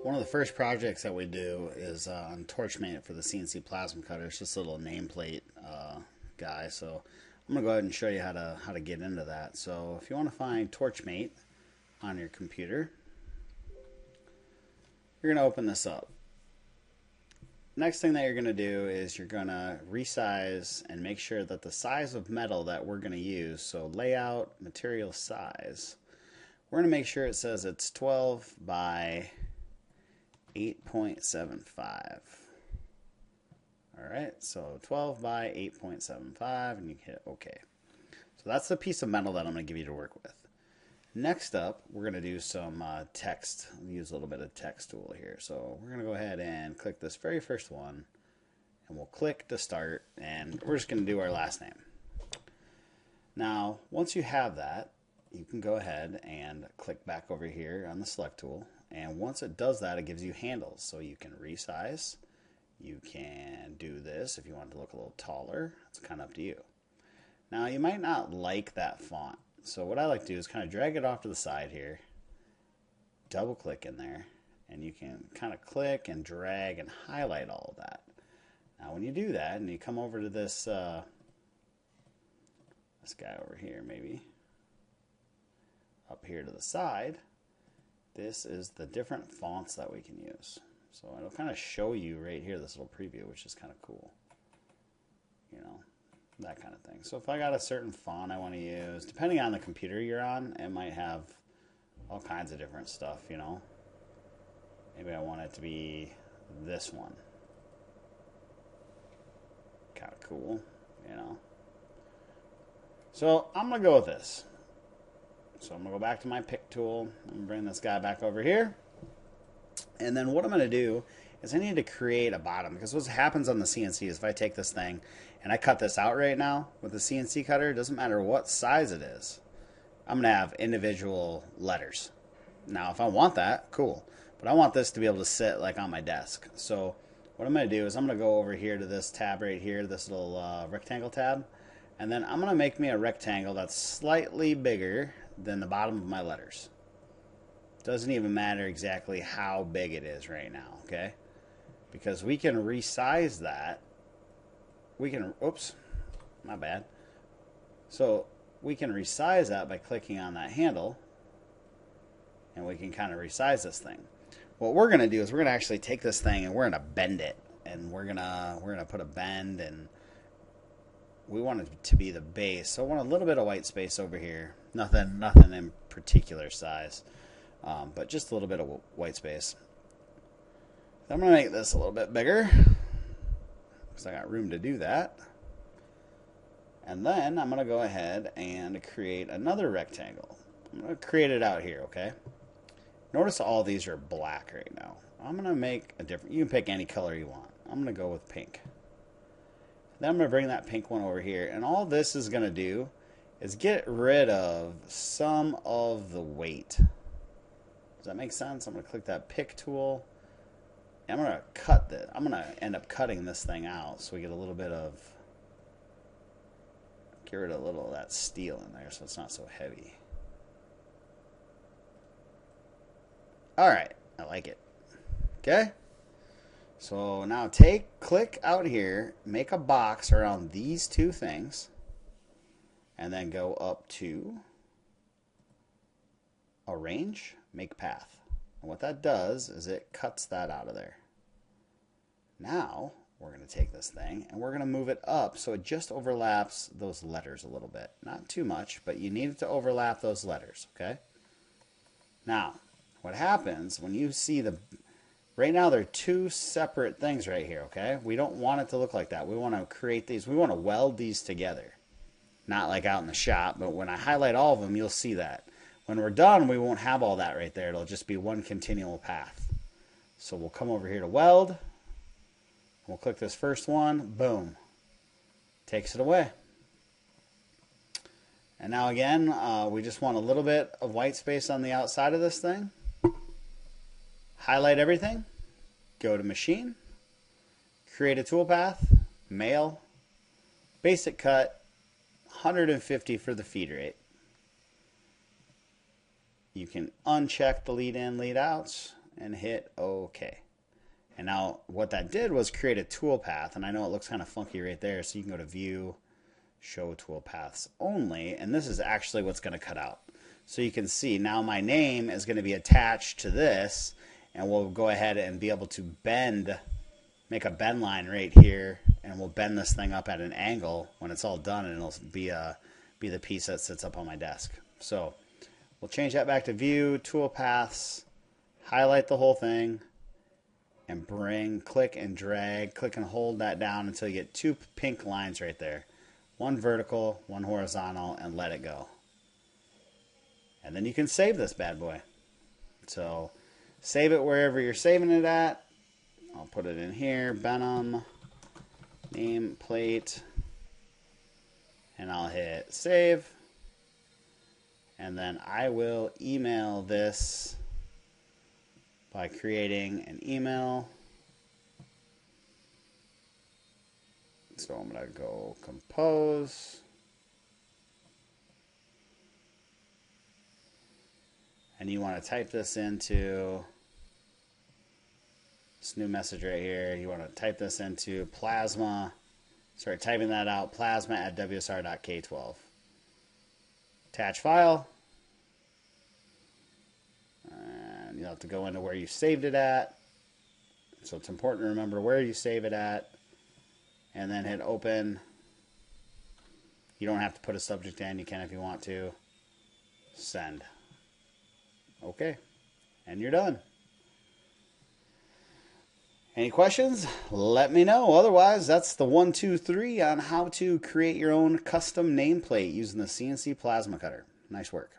One of the first projects that we do is on Torchmate for the CNC plasma cutter. It's just a little nameplate guy. So I'm gonna go ahead and show you how to get into that. So if you want to find Torchmate on your computer, you're gonna open this up. Next thing that you're gonna do is you're gonna resize and make sure that the size of metal that we're gonna use, so layout, material size, we're gonna make sure it says it's 12 by 8.75. Alright, so 12 by 8.75, and you hit OK. So that's the piece of metal that I'm going to give you to work with. Next up, we're going to do some text. I'll use a little bit of text tool here. So we're going to go ahead and click this very first one, and we'll click to start, and we're just going to do our last name. Now, once you have that, you can go ahead and click back over here on the select tool. And once it does that, it gives you handles. So you can resize. You can do this if you want it to look a little taller. It's kind of up to you. Now, you might not like that font. So what I like to do is kind of drag it off to the side here. Double click in there. And you can kind of click and drag and highlight all of that. Now, when you do that and you come over to this guy over here maybe, up here to the side, this is the different fonts that we can use. So it'll kind of show you right here, this little preview, which is kind of cool. You know, that kind of thing. So if I got a certain font I want to use, depending on the computer you're on, it might have all kinds of different stuff, you know. Maybe I want it to be this one. Kind of cool, you know. So I'm going to go with this. So I'm going to go back to my pick tool. I'm going to bring this guy back over here. And then what I'm going to do is I need to create a bottom. Because what happens on the CNC is if I take this thing and I cut this out right now with the CNC cutter, it doesn't matter what size it is. I'm going to have individual letters. Now if I want that, cool. But I want this to be able to sit like on my desk. So what I'm going to do is I'm going to go over here to this tab right here, this little rectangle tab. And then I'm going to make me a rectangle that's slightly bigger than the bottom of my letters. Doesn't even matter exactly how big it is right now, okay? Because we can resize that. We can, oops, my bad. So we can resize that by clicking on that handle, and we can kind of resize this thing. What we're going to do is we're going to actually take this thing and we're going to bend it, and we're going to put a bend, and we want it to be the base. So I want a little bit of white space over here. Nothing in particular size, but just a little bit of white space. I'm going to make this a little bit bigger because I got room to do that. And then I'm going to go ahead and create another rectangle. I'm going to create it out here, okay? Notice all these are black right now. I'm going to make a different, you can pick any color you want. I'm going to go with pink. Then I'm going to bring that pink one over here, and all this is going to do is get rid of some of the weight. Does that make sense? I'm going to click that pick tool. And I'm going to cut this. I'm going to end up cutting this thing out so we get a little bit of, get rid of a little of that steel in there so it's not so heavy. All right, I like it. Okay? So now click out here, make a box around these two things, and then go up to Arrange, Make Path. And what that does is it cuts that out of there. Now we're going to take this thing and we're going to move it up so it just overlaps those letters a little bit. Not too much, but you need it to overlap those letters, okay? Now, what happens when you see the... Right now, they're two separate things right here, okay? We don't want it to look like that. We want to create these. We want to weld these together. Not like out in the shop, but when I highlight all of them, you'll see that. When we're done, we won't have all that right there. It'll just be one continual path. So we'll come over here to Weld. We'll click this first one. Boom. Takes it away. And now again, we just want a little bit of white space on the outside of this thing. Highlight everything, go to Machine, create a toolpath, Male, basic cut, 150 for the feed rate. You can uncheck the lead in, lead outs, and hit OK. And now what that did was create a toolpath, and I know it looks kind of funky right there, so you can go to View, Show Toolpaths Only, and this is actually what's going to cut out. So you can see now my name is going to be attached to this, and we'll go ahead and be able to make a bend line right here, and we'll bend this thing up at an angle when it's all done, and it'll be the piece that sits up on my desk. So we'll change that back to View, Toolpaths, highlight the whole thing, and click and drag, click and hold that down until you get two pink lines right there. One vertical, one horizontal, and let it go. And then you can save this bad boy. So save it wherever you're saving it at. I'll put it in here, Benham, nameplate, and I'll hit save. And then I will email this by creating an email. So I'm going to go compose. And you want to type this into this new message right here. You want to type this into plasma. Start typing that out, plasma@wsr.k12. Attach file. And you'll have to go into where you saved it at. So it's important to remember where you save it at. And then hit open. You don't have to put a subject in. You can if you want to. Send. Okay. And you're done. Any questions? Let me know. Otherwise, that's the 1, 2, 3 on how to create your own custom nameplate using the CNC plasma cutter. Nice work.